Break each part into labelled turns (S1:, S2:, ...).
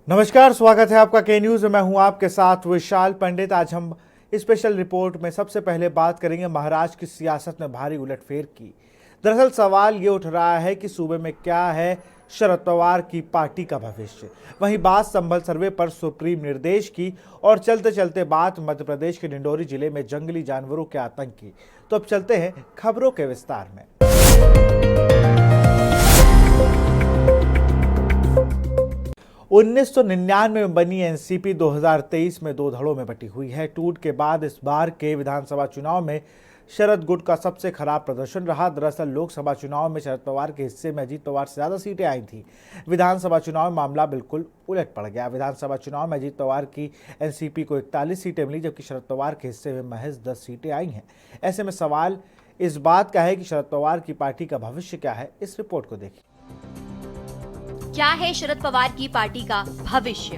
S1: नमस्कार, स्वागत है आपका के न्यूज में। मैं हूं आपके साथ विशाल पंडित। आज हम स्पेशल रिपोर्ट में सबसे पहले बात करेंगे महाराष्ट्र की सियासत में भारी उलटफेर की। दरअसल सवाल ये उठ रहा है कि सूबे में क्या है शरद पवार की पार्टी का भविष्य। वहीं बात संभल सर्वे पर सुप्रीम निर्देश की और चलते चलते बात मध्य प्रदेश के डिंडोरी जिले में जंगली जानवरों के आतंक की। तो अब चलते हैं खबरों के विस्तार में। 1999 में बनी एनसीपी 2023 में दो धड़ों में बटी हुई है। टूट के बाद इस बार के विधानसभा चुनाव में शरद गुट का सबसे खराब प्रदर्शन रहा। दरअसल लोकसभा चुनाव में शरद पवार के हिस्से में अजीत पवार से ज्यादा सीटें आई थी। विधानसभा चुनाव में मामला बिल्कुल उलट पड़ गया। विधानसभा चुनाव में अजीत पवार की एनसीपी को 41 सीटें मिली, जबकि शरद पवार के हिस्से में महज 10 सीटें आई हैं। ऐसे में सवाल इस बात का है कि शरद पवार की पार्टी का भविष्य क्या है। इस रिपोर्ट को देखिए।
S2: क्या है शरद पवार की पार्टी का भविष्य?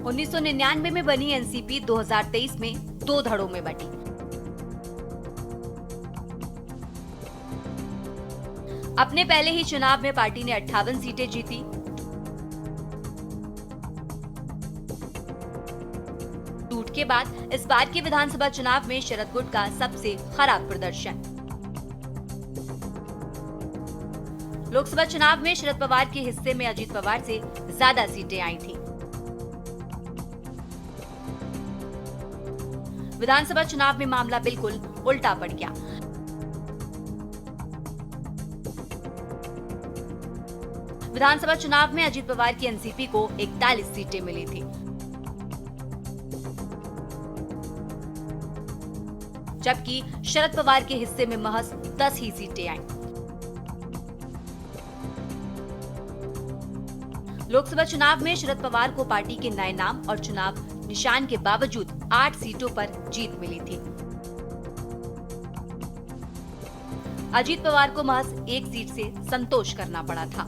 S2: 1999 में बनी एनसीपी 2023 में दो धड़ों में बटी। अपने पहले ही चुनाव में पार्टी ने 58 सीटें जीती। टूट के बाद इस बार के विधानसभा चुनाव में शरद गुट का सबसे खराब प्रदर्शन। लोकसभा चुनाव में शरद पवार के हिस्से में अजीत पवार से ज्यादा सीटें आई थी। विधानसभा चुनाव में मामला बिल्कुल उल्टा पड़ गया। विधानसभा चुनाव में अजीत पवार की एनसीपी को 41 सीटें मिली थी, जबकि शरद पवार के हिस्से में महज 10 ही सीटें आईं। लोकसभा चुनाव में शरद पवार को पार्टी के नए नाम और चुनाव निशान के बावजूद 8 सीटों पर जीत मिली थी। अजीत पवार को महज 1 सीट से संतोष करना पड़ा था।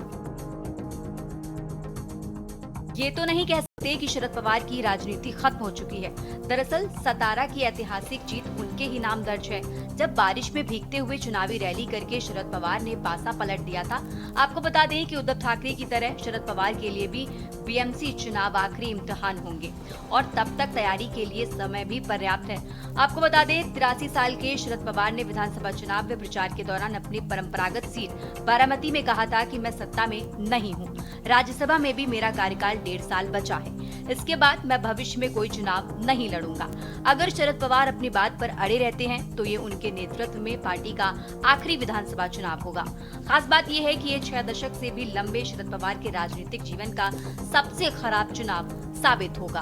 S2: ये तो नहीं कह सकते कि शरद पवार की राजनीति खत्म हो चुकी है। दरअसल सतारा की ऐतिहासिक जीत उनके ही नाम दर्ज है, जब बारिश में भीगते हुए चुनावी रैली करके शरद पवार ने पासा पलट दिया था। आपको बता दें कि उद्धव ठाकरे की तरह शरद पवार के लिए भी बीएमसी चुनाव आखिरी इम्तिहान होंगे और तब तक तैयारी के लिए समय भी पर्याप्त है। आपको बता दें 83 साल के शरद पवार ने विधानसभा चुनाव में प्रचार के दौरान अपनी परंपरागत सीट बारामती में कहा था कि मैं सत्ता में नहीं हूँ, राज्यसभा में भी मेरा कार्यकाल 1.5 साल बचा है, इसके बाद मैं भविष्य में कोई चुनाव नहीं लड़ूंगा। अगर शरद पवार अपनी बात पर अड़े रहते हैं तो ये उनके नेतृत्व में पार्टी का आखिरी विधानसभा चुनाव होगा। खास बात यह है कि ये 6 दशक से भी लंबे शरद पवार के राजनीतिक जीवन का सबसे खराब चुनाव साबित होगा।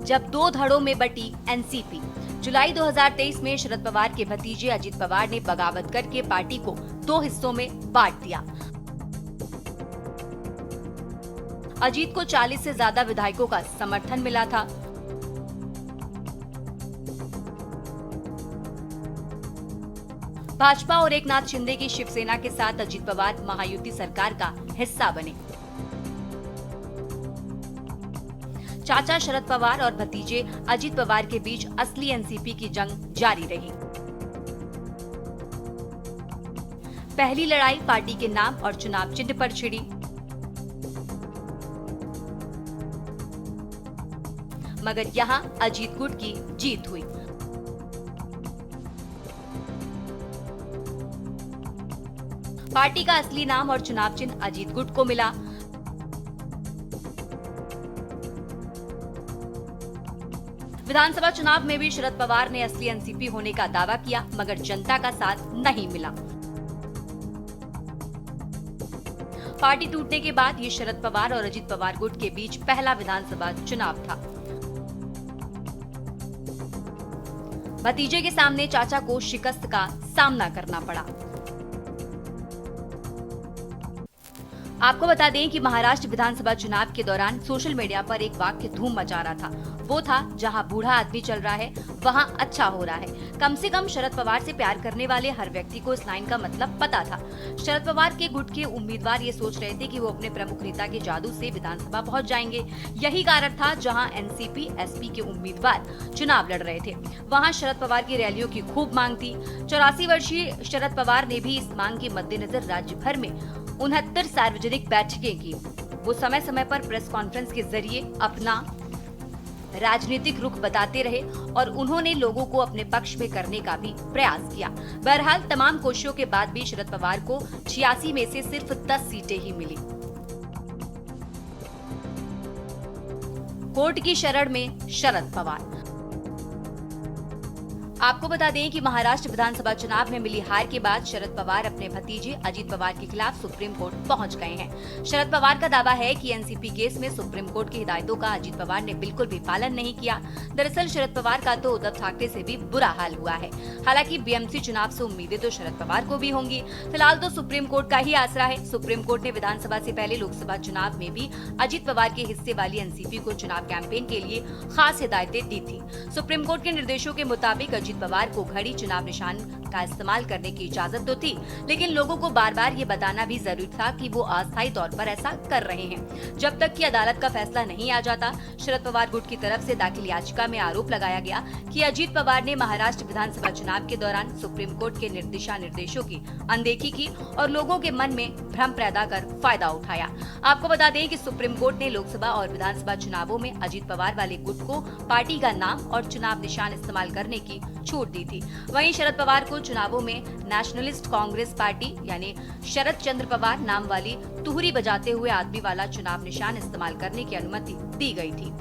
S2: जब दो धड़ों में बटी एनसीपी। जुलाई 2023 में शरद पवार के भतीजे अजीत पवार ने बगावत करके पार्टी को 2 हिस्सों में बांट दिया। अजीत को 40 से ज्यादा विधायकों का समर्थन मिला था। भाजपा और एकनाथ शिंदे की शिवसेना के साथ अजीत पवार महायुति सरकार का हिस्सा बने। चाचा शरद पवार और भतीजे अजीत पवार के बीच असली एनसीपी की जंग जारी रही। पहली लड़ाई पार्टी के नाम और चुनाव चिन्ह पर छिड़ी। मगर यहां अजीत गुट की जीत हुई। पार्टी का असली नाम और चुनाव चिन्ह अजीत गुट को मिला। विधानसभा चुनाव में भी शरद पवार ने असली एनसीपी होने का दावा किया, मगर जनता का साथ नहीं मिला। पार्टी टूटने के बाद ये शरद पवार और अजीत पवार गुट के बीच पहला विधानसभा चुनाव था। भतीजे के सामने चाचा को शिकस्त का सामना करना पड़ा। आपको बता दें कि महाराष्ट्र विधानसभा चुनाव के दौरान सोशल मीडिया पर एक वाक्य धूम मचा रहा था। वो था, जहां बूढ़ा आदमी चल रहा है वहां अच्छा हो रहा है। कम से कम शरद पवार से प्यार करने वाले हर व्यक्ति को इस लाइन का मतलब पता था। शरद पवार के गुट के उम्मीदवार ये सोच रहे थे कि वो अपने प्रमुख नेता के जादू से विधानसभा पहुंच जाएंगे। यही कारण था जहां एनसीपी एसपी के उम्मीदवार चुनाव लड़ रहे थे, वहां शरद पवार की रैलियों की खूब मांग थी। 84 वर्षीय शरद पवार ने भी इस मांग के मद्देनजर राज्य भर में 69 सार्वजनिक बैठकें की। वो समय समय पर प्रेस कॉन्फ्रेंस के जरिए अपना राजनीतिक रुख बताते रहे और उन्होंने लोगों को अपने पक्ष में करने का भी प्रयास किया। बहरहाल तमाम कोशिशों के बाद भी शरद पवार को 86 में से सिर्फ 10 सीटें ही मिली। कोर्ट की शरण में शरद पवार। आपको बता दें कि महाराष्ट्र विधानसभा चुनाव में मिली हार के बाद शरद पवार अपने भतीजे अजीत पवार के खिलाफ सुप्रीम कोर्ट पहुंच गए हैं। शरद पवार का दावा है कि एनसीपी केस में सुप्रीम कोर्ट की हिदायतों का अजीत पवार ने बिल्कुल भी पालन नहीं किया। दरअसल शरद पवार का तो उद्धव ठाकरे से भी बुरा हाल हुआ है। हालांकि बीएमसी चुनाव से उम्मीदें तो शरद पवार को भी होंगी। फिलहाल तो सुप्रीम कोर्ट का ही आसरा है। सुप्रीम कोर्ट ने विधानसभा से पहले लोकसभा चुनाव में भी अजीत पवार के हिस्से वाली एनसीपी को चुनाव कैंपेन के लिए खास हिदायतें दी थी। सुप्रीम कोर्ट के निर्देशों के मुताबिक अजीत पवार को घड़ी चुनाव निशान का इस्तेमाल करने की इजाजत तो थी, लेकिन लोगों को बार बार ये बताना भी जरूरी था कि वो अस्थायी तौर पर ऐसा कर रहे हैं। जब तक कि अदालत का फैसला नहीं आ जाता, शरद पवार गुट की तरफ से दाखिल याचिका में आरोप लगाया गया कि अजीत पवार ने महाराष्ट्र विधानसभा चुनाव के दौरान सुप्रीम कोर्ट के दिशा निर्देशों की अनदेखी की और लोगों के मन में भ्रम पैदा कर फायदा उठाया। आपको बता दें कि सुप्रीम कोर्ट ने लोकसभा और विधानसभा चुनावों में अजीत पवार वाले गुट को पार्टी का नाम और चुनाव निशान इस्तेमाल करने की छूट दी थी। वहीं शरद पवार को चुनावों में नेशनलिस्ट कांग्रेस पार्टी यानी शरद चंद्र पवार नाम वाली तुहरी बजाते हुए आदमी वाला चुनाव निशान इस्तेमाल करने की अनुमति दी गई थी।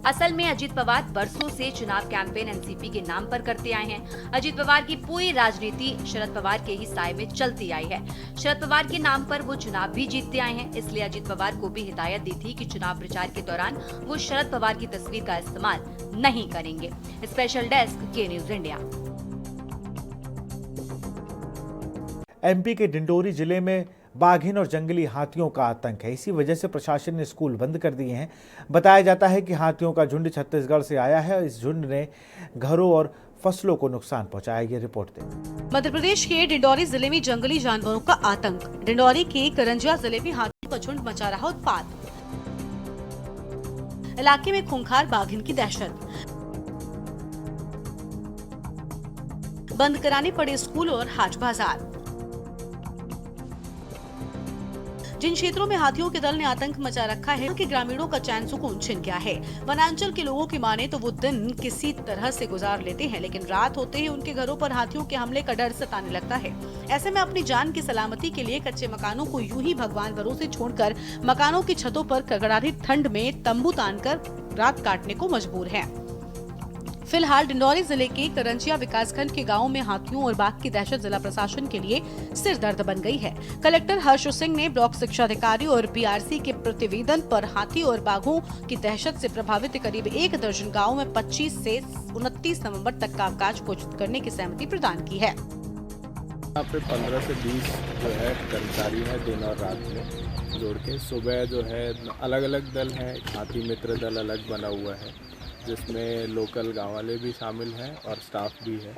S2: असल में अजीत पवार बरसों से चुनाव कैंपेन एनसीपी के नाम पर करते आए हैं। अजीत पवार की पूरी राजनीति शरद पवार के ही साए में चलती आई है। शरद पवार के नाम पर वो चुनाव भी जीतते आए हैं, इसलिए अजीत पवार को भी हिदायत दी थी कि चुनाव प्रचार के दौरान वो शरद पवार की तस्वीर का इस्तेमाल नहीं करेंगे। स्पेशल डेस्क के न्यूज इंडिया।
S1: एमपी के डिंडोरी जिले में बाघिन और जंगली हाथियों का आतंक है। इसी वजह से प्रशासन ने स्कूल बंद कर दिए हैं। बताया जाता है कि हाथियों का झुंड छत्तीसगढ़ से आया है और इस झुंड ने घरों और फसलों को नुकसान पहुंचाया। ये रिपोर्ट दें।
S3: मध्य प्रदेश के डिंडोरी जिले में जंगली जानवरों का आतंक। डिंडोरी के करंजिया जिले में हाथियों का झुंड मचा रहा उत्पात। इलाके में खूंखार बाघिन की दहशत। बंद कराने पड़े स्कूल और हाट बाजार। जिन क्षेत्रों में हाथियों के दल ने आतंक मचा रखा है, कि ग्रामीणों का चैन सुकून छिन गया है। वनांचल के लोगों की माने तो वो दिन किसी तरह से गुजार लेते हैं, लेकिन रात होते ही उनके घरों पर हाथियों के हमले का डर सताने लगता है। ऐसे में अपनी जान की सलामती के लिए कच्चे मकानों को यूं ही भगवान भरोसे छोड़कर मकानों की छतों पर कड़कड़ाती ठंड में तंबू तानकर रात काटने को मजबूर है। फिलहाल डिंडोरी जिले के करंजिया विकासखंड के गांवों में हाथियों और बाघ की दहशत जिला प्रशासन के लिए सिर दर्द बन गई है। कलेक्टर हर्ष सिंह ने ब्लॉक शिक्षा अधिकारी और बीआरसी के प्रतिवेदन पर हाथी और बाघों की दहशत से प्रभावित करीब 1 दर्जन गाँव में 25 से 29 नवंबर तक का अवकाश घोषित करने की सहमति प्रदान की है।
S4: यहाँ पे 15 से 20 जो है कर्मचारी है, दिन और रात में जोड़ के। सुबह जो है अलग अलग दल है, हाथी मित्र दल अलग बना हुआ है, जिसमें लोकल गांव वाले भी शामिल हैं और स्टाफ भी है।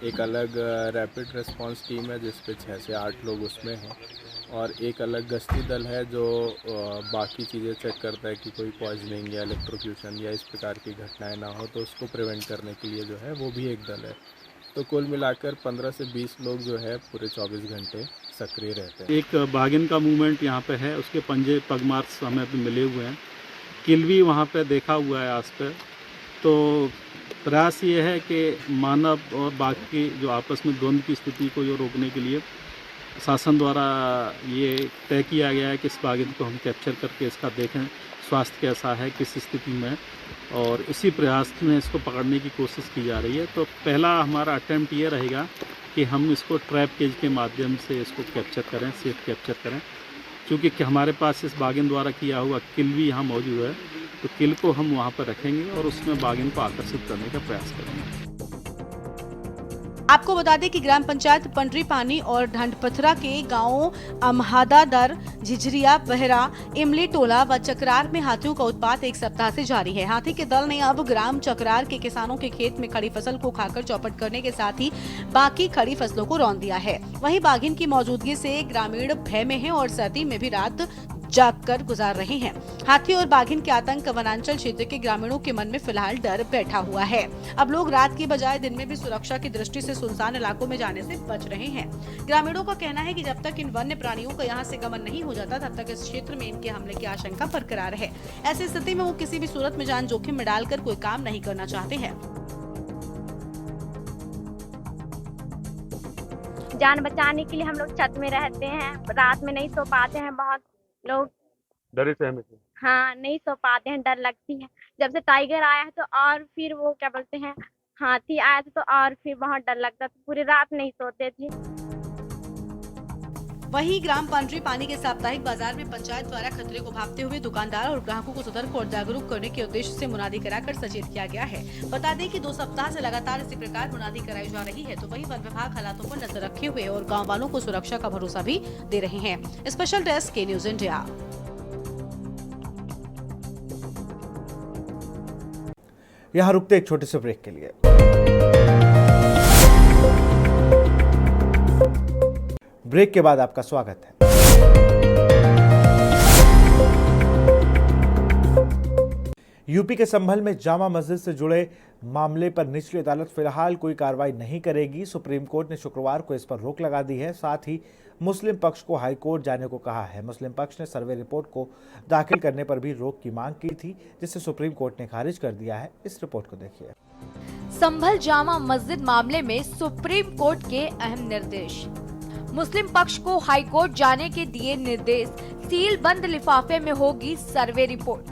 S4: एक अलग रैपिड रिस्पांस टीम है जिसपे 6 से 8 लोग उसमें हैं, और एक अलग गश्ती दल है जो बाकी चीज़ें चेक करता है कि कोई पॉइजनिंग या इलेक्ट्रोक्यूशन या इस प्रकार की घटनाएं ना हो, तो उसको प्रिवेंट करने के लिए जो है वो भी एक दल है। तो कुल मिलाकर 15 से 20 लोग जो है पूरे 24 घंटे सक्रिय रहते हैं।
S5: एक बाघिन का मूवमेंट यहाँ पे है, उसके पंजे पग मार्क्स हमें भी मिले हुए हैं। किल भी वहाँ पे देखा हुआ है आस पे। तो प्रयास ये है कि मानव और बाघ की जो आपस में द्वंद्व की स्थिति को जो रोकने के लिए शासन द्वारा ये तय किया गया है कि इस बाघिन को हम कैप्चर करके इसका देखें स्वास्थ्य कैसा है, किस स्थिति में, और इसी प्रयास में इसको पकड़ने की कोशिश की जा रही है। तो पहला हमारा अटेम्प्ट ये रहेगा कि हम इसको ट्रैप केज के माध्यम से इसको कैप्चर करें, सेफ कैप्चर करें। क्योंकि हमारे पास इस बाघिन द्वारा किया हुआ किल भी यहाँ मौजूद है, तो किल को हम वहाँ पर रखेंगे और उसमें बाघिन को आकर्षित करने का प्रयास करेंगे।
S3: आपको बता दें कि ग्राम पंचायत पंडरी पानी और ढंडपथरा के गांवों अमहादादर, झिझरिया, बहरा, इमली टोला व चकरार में हाथियों का उत्पात एक सप्ताह से जारी है। हाथी के दल ने अब ग्राम चकरार के किसानों के खेत में खड़ी फसल को खाकर चौपट करने के साथ ही बाकी खड़ी फसलों को रौंद दिया है। वहीं बाघिन की मौजूदगी से ग्रामीण भय में है और सर्दी में भी रात जाग कर गुजार रहे हैं। हाथी और बाघिन के आतंक वनांचल क्षेत्र के ग्रामीणों के मन में फिलहाल डर बैठा हुआ है। अब लोग रात की बजाय दिन में भी सुरक्षा की दृष्टि से सुनसान इलाकों में जाने से बच रहे हैं। ग्रामीणों का कहना है कि जब तक इन वन्य प्राणियों का यहाँ से गमन नहीं हो जाता तब तक इस क्षेत्र में इनके हमले की आशंका बरकरार है। ऐसी स्थिति में वो किसी भी सूरत में जान जोखिम में डालकर कोई काम नहीं करना चाहते हैं।
S6: जान बचाने के लिए हम लोग छत में रहते हैं, रात में नहीं सो पाते हैं। बहुत लोग
S7: डरे सहमे थे।
S6: हाँ, नहीं सो पाते हैं, डर लगती है। जब से टाइगर आया है तो और फिर वो क्या बोलते हैं, हाथी आया था तो और फिर बहुत डर लगता था, पूरी रात नहीं सोते थे।
S3: वहीं ग्राम पांड्री पानी के साप्ताहिक बाजार में पंचायत द्वारा खतरे को भांपते हुए दुकानदार और ग्राहकों को सतर्क और जागरूक करने के उद्देश्य से मुनादी कराकर सचेत किया गया है। बता दें कि 2 सप्ताह से लगातार इसी प्रकार मुनादी कराई जा रही है, तो वहीं वन विभाग हालातों पर नजर रखे हुए और गाँव वालों को सुरक्षा का भरोसा भी दे रहे हैं। स्पेशल डेस्क के न्यूज इंडिया।
S1: यहाँ रुकते एक छोटे से ब्रेक के लिए। ब्रेक के बाद आपका स्वागत है। यूपी के संभल में जामा मस्जिद से जुड़े मामले पर निचली अदालत फिलहाल कोई कार्रवाई नहीं करेगी। सुप्रीम कोर्ट ने शुक्रवार को इस पर रोक लगा दी है। साथ ही मुस्लिम पक्ष को हाई कोर्ट जाने को कहा है। मुस्लिम पक्ष ने सर्वे रिपोर्ट को दाखिल करने पर भी रोक की मांग की थी, जिसे सुप्रीम कोर्ट ने खारिज कर दिया है। इस रिपोर्ट को देखिए।
S2: संभल जामा मस्जिद मामले में सुप्रीम कोर्ट के अहम निर्देश। मुस्लिम पक्ष को हाई कोर्ट जाने के दिए निर्देश। सील बंद लिफाफे में होगी सर्वे रिपोर्ट।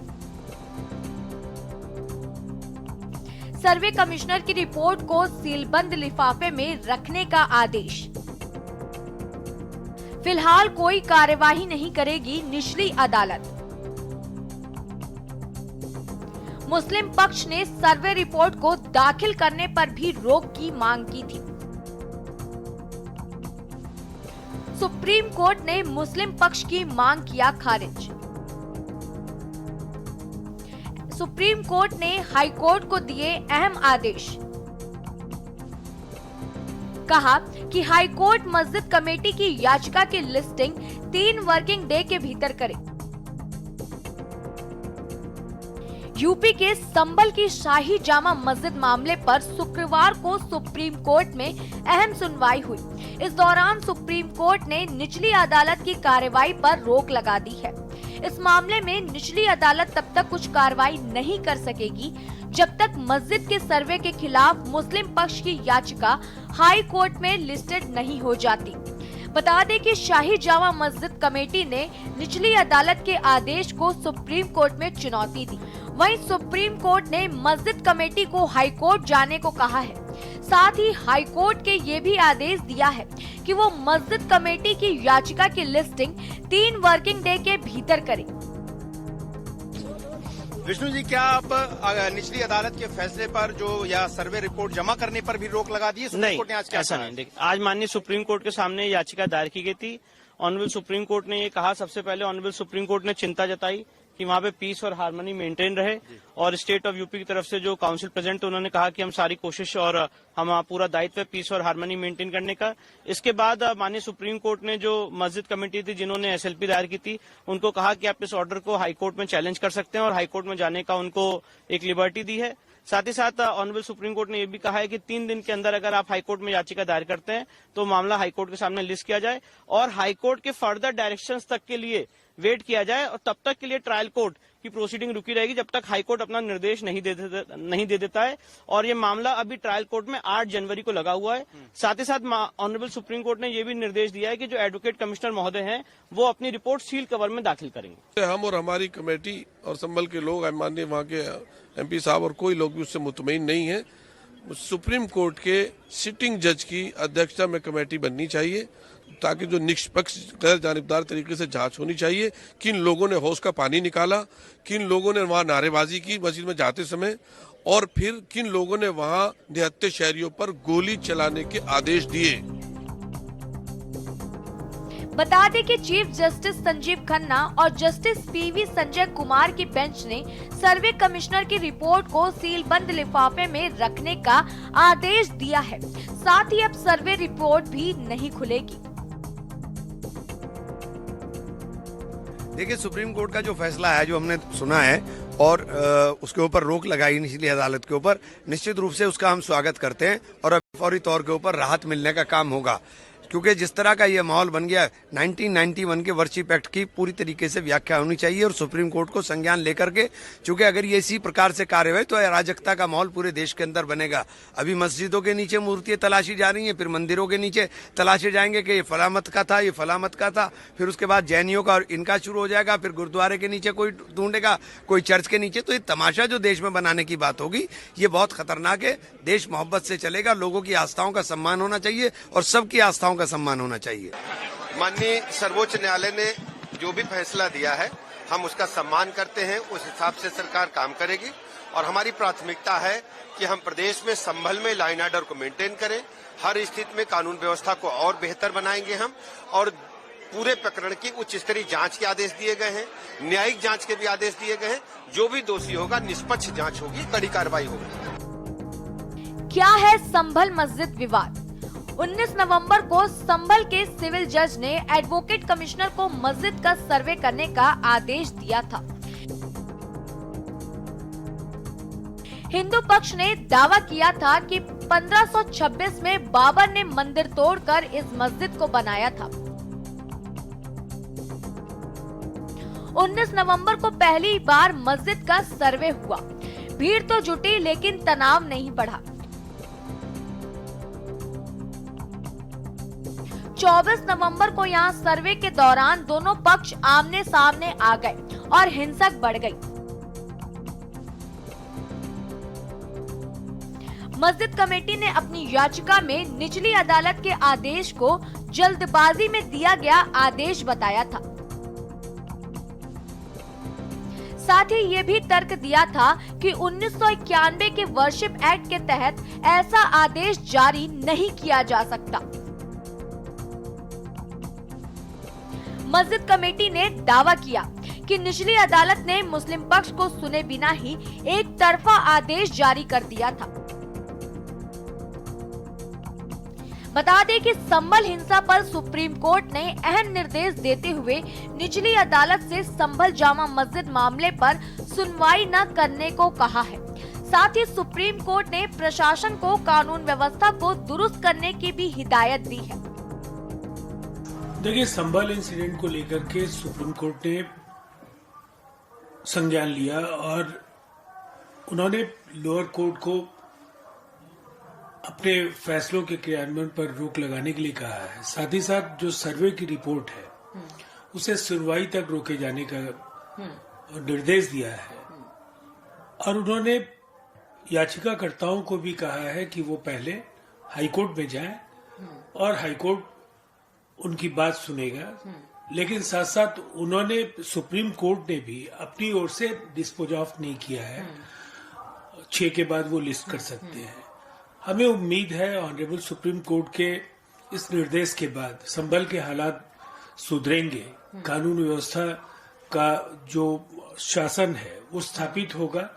S2: सर्वे कमिश्नर की रिपोर्ट को सीलबंद लिफाफे में रखने का आदेश। फिलहाल कोई कार्यवाही नहीं करेगी निचली अदालत। मुस्लिम पक्ष ने सर्वे रिपोर्ट को दाखिल करने पर भी रोक की मांग की थी। सुप्रीम कोर्ट ने मुस्लिम पक्ष की मांग किया खारिज। सुप्रीम कोर्ट ने हाई कोर्ट को दिए अहम आदेश। कहा कि हाई कोर्ट मस्जिद कमेटी की याचिका की लिस्टिंग 3 वर्किंग डे के भीतर करे। यूपी के संभल की शाही जामा मस्जिद मामले पर शुक्रवार को सुप्रीम कोर्ट में अहम सुनवाई हुई। इस दौरान सुप्रीम कोर्ट ने निचली अदालत की कार्रवाई पर रोक लगा दी है। इस मामले में निचली अदालत तब तक कुछ कार्रवाई नहीं कर सकेगी जब तक मस्जिद के सर्वे के खिलाफ मुस्लिम पक्ष की याचिका हाई कोर्ट में लिस्टेड नहीं हो जाती। बता दें कि शाही जामा मस्जिद कमेटी ने निचली अदालत के आदेश को सुप्रीम कोर्ट में चुनौती दी। वहीं सुप्रीम कोर्ट ने मस्जिद कमेटी को हाई कोर्ट जाने को कहा है। साथ ही हाई कोर्ट के ये भी आदेश दिया है कि वो मस्जिद कमेटी की याचिका की लिस्टिंग 3 वर्किंग डे के भीतर करे।
S8: विष्णु जी, क्या आप निचली अदालत के फैसले पर जो या सर्वे रिपोर्ट जमा करने पर भी रोक लगा दी है? सुप्रीम कोर्ट ने आज क्या
S7: ऐसा
S8: कहा?
S7: नहीं। देखिए, आज माननीय सुप्रीम कोर्ट के सामने याचिका दायर की गई थी। ऑनरेबल सुप्रीम कोर्ट ने ये कहा, सबसे पहले ऑनरेबल सुप्रीम कोर्ट ने चिंता जताई कि वहाँ पे पीस और हार्मनी मेंटेन रहे, और स्टेट ऑफ यूपी की तरफ से जो काउंसिल प्रेजेंट, उन्होंने कहा कि हम सारी कोशिश और हम पूरा दायित्व है पीस और हार्मनी मेंटेन करने का। इसके बाद माननीय सुप्रीम कोर्ट ने जो मस्जिद कमेटी थी जिन्होंने एसएलपी दायर की थी, उनको कहा कि आप इस ऑर्डर को हाई कोर्ट में चैलेंज कर सकते हैं, और हाई कोर्ट में जाने का उनको एक लिबर्टी दी है। साथ ही साथ ऑनरेबल सुप्रीम कोर्ट ने यह भी कहा है कि 3 दिन के अंदर अगर आप हाईकोर्ट में याचिका दायर करते हैं तो मामला हाईकोर्ट के सामने लिस्ट किया जाए और हाईकोर्ट के फर्दर डायरेक्शंस तक के लिए वेट किया जाए, और तब तक के लिए ट्रायल कोर्ट की प्रोसीडिंग रुकी रहेगी जब तक हाईकोर्ट अपना निर्देश नहीं दे देता है। और ये मामला अभी ट्रायल कोर्ट में 8 जनवरी को लगा हुआ है। साथ ही साथ ऑनरेबल सुप्रीम कोर्ट ने यह भी निर्देश दिया है कि जो एडवोकेट कमिश्नर महोदय हैं वो अपनी रिपोर्ट सील कवर में दाखिल करेंगे।
S9: हम और हमारी कमेटी और संभल के लोग, माननीय वहाँ के एमपी साहब और कोई लोग भी उससे मुतमईन नहीं है। सुप्रीम कोर्ट के सिटिंग जज की अध्यक्षता में कमेटी बननी चाहिए ताकि जो निष्पक्ष गैर जानिबदार तरीके से जांच होनी चाहिए। किन लोगों ने हौज का पानी निकाला, किन लोगों ने वहां नारेबाजी की मस्जिद में जाते समय, और फिर किन लोगों ने वहां निहत्थे शहरियों पर गोली चलाने के आदेश दिए।
S2: बता दें कि चीफ जस्टिस संजीव खन्ना और जस्टिस पीवी संजय कुमार की बेंच ने सर्वे कमिश्नर की रिपोर्ट को सीलबंद लिफाफे में रखने का आदेश दिया है। साथ ही अब सर्वे रिपोर्ट भी नहीं खुलेगी।
S10: देखिए, सुप्रीम कोर्ट का जो फैसला है, जो हमने सुना है और उसके ऊपर रोक लगाई निचली अदालत के ऊपर, निश्चित रूप से उसका हम स्वागत करते हैं और अब फौरी तौर के ऊपर राहत मिलने का काम होगा। क्योंकि जिस तरह का ये माहौल बन गया, 1991 के वर्शिप एक्ट की पूरी तरीके से व्याख्या होनी चाहिए और सुप्रीम कोर्ट को संज्ञान लेकर के, क्योंकि अगर ये इसी प्रकार से कार्य हुए तो अराजकता का माहौल पूरे देश के अंदर बनेगा। अभी मस्जिदों के नीचे मूर्तियां तलाशी जा रही हैं, फिर मंदिरों के नीचे तलाशे जाएंगे कि ये फलामत का था, ये फलामत का था, फिर उसके बाद जैनियों का और इनका शुरू हो जाएगा, फिर गुरुद्वारे के नीचे कोई ढूंढेगा, कोई चर्च के नीचे। तो ये तमाशा जो देश में बनाने की बात होगी, ये बहुत खतरनाक है। देश मोहब्बत से चलेगा, लोगों की आस्थाओं का सम्मान होना चाहिए और सबकी आस्थाओं का सम्मान होना चाहिए।
S8: माननीय सर्वोच्च न्यायालय ने जो भी फैसला दिया है, हम उसका सम्मान करते हैं। उस हिसाब से सरकार काम करेगी और हमारी प्राथमिकता है कि हम प्रदेश में संभल में लाइन ऑर्डर को मेंटेन करें। हर स्थिति में कानून व्यवस्था को और बेहतर बनाएंगे हम, और पूरे प्रकरण की उच्च स्तरीय जांच के आदेश दिए गए हैं, न्यायिक जांच के भी आदेश दिए गए हैं। जो भी दोषी होगा निष्पक्ष जांच होगी, कड़ी कार्रवाई होगी।
S11: क्या है संभल मस्जिद विवाद? 19 नवंबर को संभल के सिविल जज ने एडवोकेट कमिश्नर को मस्जिद का सर्वे करने का आदेश दिया था। हिंदू पक्ष ने दावा किया था कि 1526 में बाबर ने मंदिर तोड़कर इस मस्जिद को बनाया था। 19 नवंबर को पहली बार मस्जिद का सर्वे हुआ। भीड़ तो जुटी लेकिन तनाव नहीं बढ़ा। 24 नवंबर को यहां सर्वे के दौरान दोनों पक्ष आमने सामने आ गए और हिंसक बढ़ गई। मस्जिद कमेटी ने अपनी याचिका में निचली अदालत के आदेश को जल्दबाजी में दिया गया आदेश बताया था। साथ ही ये भी तर्क दिया था कि 1991 के वर्शिप एक्ट के तहत ऐसा आदेश जारी नहीं किया जा सकता। मस्जिद कमेटी ने दावा किया कि निचली अदालत ने मुस्लिम पक्ष को सुने बिना ही एक तरफा आदेश जारी कर दिया था। बता दें कि संभल हिंसा पर सुप्रीम कोर्ट ने अहम निर्देश देते हुए निचली अदालत से संभल जामा मस्जिद मामले पर सुनवाई न करने को कहा है। साथ ही सुप्रीम कोर्ट ने प्रशासन को कानून व्यवस्था को दुरुस्त करने की भी हिदायत दी है।
S12: देखिए, संभल इंसिडेंट को लेकर के सुप्रीम कोर्ट ने संज्ञान लिया और उन्होंने लोअर कोर्ट को अपने फैसलों के क्रियान्वयन पर रोक लगाने के लिए कहा है। साथ ही साथ जो सर्वे की रिपोर्ट है उसे सुनवाई तक रोके जाने का निर्देश दिया है और उन्होंने याचिकाकर्ताओं को भी कहा है कि वो पहले हाईकोर्ट में जाएं और हाईकोर्ट उनकी बात सुनेगा। लेकिन साथ साथ उन्होंने सुप्रीम कोर्ट ने भी अपनी ओर से डिस्पोज ऑफ नहीं किया है। 6 के बाद वो लिस्ट कर सकते हैं। हमें उम्मीद है ऑनरेबल सुप्रीम कोर्ट के इस निर्देश के बाद संभल के हालात सुधरेंगे, कानून व्यवस्था का जो शासन है वो स्थापित होगा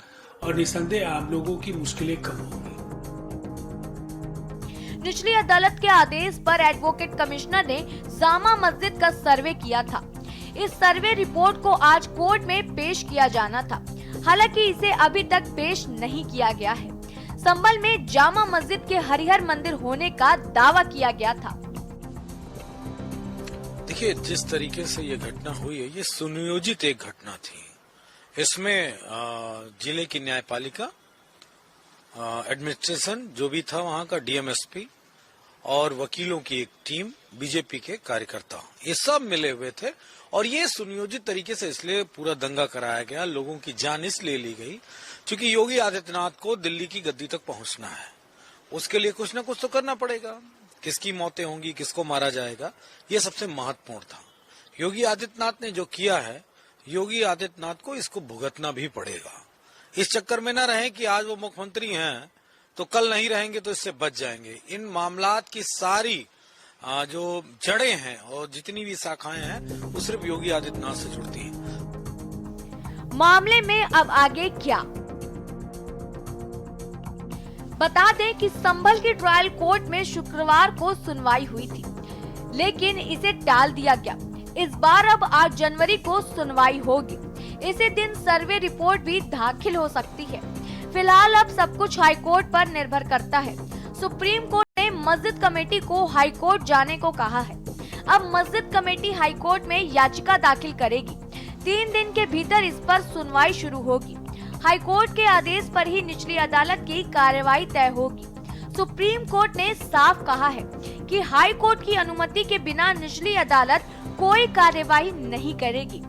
S12: और निसंदेह आम लोगों की मुश्किलें कम होंगी।
S11: निचली अदालत के आदेश पर एडवोकेट कमिश्नर ने जामा मस्जिद का सर्वे किया था। इस सर्वे रिपोर्ट को आज कोर्ट में पेश किया जाना था, हालांकि इसे अभी तक पेश नहीं किया गया है। संभल में जामा मस्जिद के हरिहर मंदिर होने का दावा किया गया था।
S13: देखिए, जिस तरीके से ये घटना हुई है, ये सुनियोजित एक घटना थी। इसमें जिले की न्यायपालिका, एडमिनिस्ट्रेशन जो भी था वहां का, डीएमएसपी और वकीलों की एक टीम, बीजेपी के कार्यकर्ता, ये सब मिले हुए थे और ये सुनियोजित तरीके से इसलिए पूरा दंगा कराया गया, लोगों की जान इसलिए ली गई क्योंकि योगी आदित्यनाथ को दिल्ली की गद्दी तक पहुंचना है। उसके लिए कुछ न कुछ तो करना पड़ेगा। किसकी मौतें होंगी, किसको मारा जाएगा, ये सबसे महत्वपूर्ण था। योगी आदित्यनाथ ने जो किया है, योगी आदित्यनाथ को इसको भुगतना भी पड़ेगा। इस चक्कर में न रहें कि आज वो मुख्यमंत्री हैं तो कल नहीं रहेंगे तो इससे बच जाएंगे। इन मामलात की सारी जो जड़ें हैं और जितनी भी शाखाएं हैं वो सिर्फ योगी आदित्यनाथ से जुड़ती हैं।
S11: मामले में अब आगे क्या? बता दें कि संभल की ट्रायल कोर्ट में शुक्रवार को सुनवाई हुई थी, लेकिन इसे टाल दिया गया। इस बार अब 8 जनवरी को सुनवाई होगी। इसी दिन सर्वे रिपोर्ट भी दाखिल हो सकती है। फिलहाल अब सब कुछ हाईकोर्ट पर निर्भर करता है। सुप्रीम कोर्ट ने मस्जिद कमेटी को हाईकोर्ट जाने को कहा है। अब मस्जिद कमेटी हाईकोर्ट में याचिका दाखिल करेगी। 3 दिन के भीतर इस पर सुनवाई शुरू होगी। हाईकोर्ट के आदेश पर ही निचली अदालत की कार्रवाई तय होगी। सुप्रीम कोर्ट ने साफ कहा है कि हाई कोर्ट की अनुमति के बिना निचली अदालत कोई कार्यवाही नहीं करेगी।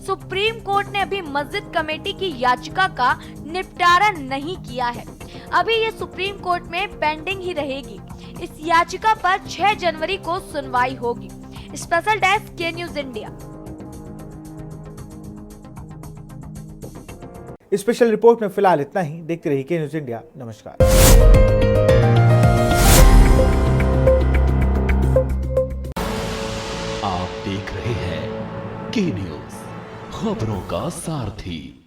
S11: सुप्रीम कोर्ट ने अभी मस्जिद कमेटी की याचिका का निपटारा नहीं किया है। अभी ये सुप्रीम कोर्ट में पेंडिंग ही रहेगी। इस याचिका पर 6 जनवरी को सुनवाई होगी। स्पेशल डेस्क के न्यूज इंडिया।
S1: स्पेशल रिपोर्ट में फिलहाल इतना ही। देखते रहिए के न्यूज इंडिया। नमस्कार।
S14: आप देख रहे हैं के न्यूज, खबरों का सारथी।